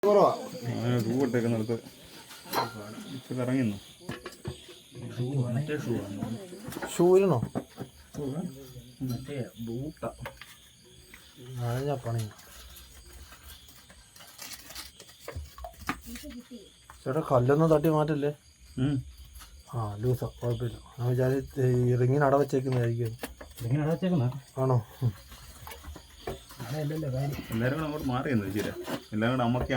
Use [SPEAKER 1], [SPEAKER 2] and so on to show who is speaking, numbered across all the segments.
[SPEAKER 1] പൂവിട്ടേക്കുന്നിടത്ത് ഇറങ്ങിന്നു
[SPEAKER 2] ഷൂരിനോ
[SPEAKER 3] മറ്റേ ബൂട്ട
[SPEAKER 2] പണി ചേട്ടാ കല്ലൊന്നും തട്ടി മാറ്റല്ലേ? ആ ലൂസാ കുഴപ്പമില്ല. ഞാൻ വിചാരിച്ച് ഈ റിങ്ങിന് അട വെച്ചേക്കുന്നതായിരിക്കും. ആണോ?
[SPEAKER 1] എല്ലാരും കൂടെ അങ്ങോട്ട് മാറിയെന്ന് വെച്ചില്ല. എല്ലാം കൂടെ അമ്മക്ക്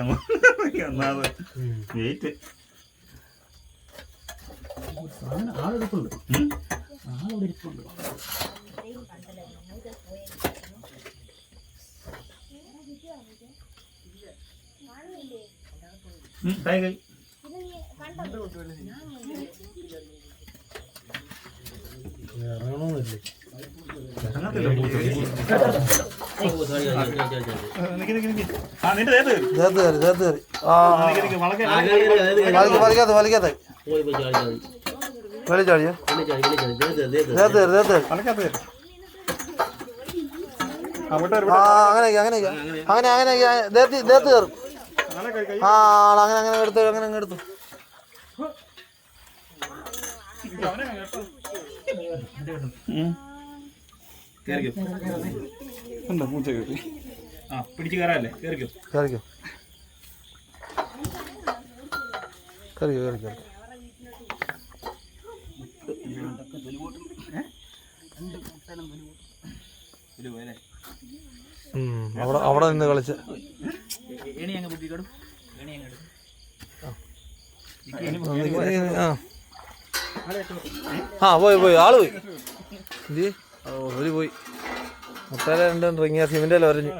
[SPEAKER 1] ഒന്നാമത് വെയിറ്റ്
[SPEAKER 3] ആളെടുപ്പുണ്ട്.
[SPEAKER 2] ഇറങ്ങണമെന്നില്ലേ? വലിക്കാത്ത വെളിച്ചാടിയോ? അങ്ങനെ ദേഹത്ത് കയറും. ആ അങ്ങനെ എടുത്തു എടുത്തു.
[SPEAKER 1] പൂച്ച കയറി പിടിച്ച് കയറാല്ലേ? കയറിക്കോ
[SPEAKER 2] കയറിക്കോ. അവിടെ നിന്ന് കളിച്ച് പോയി ആള് പോയി. എന്ത് പോയി മുട്ടേല രണ്ട് റിങ്ങിയ സിമെന്റേല വരഞ്ഞു.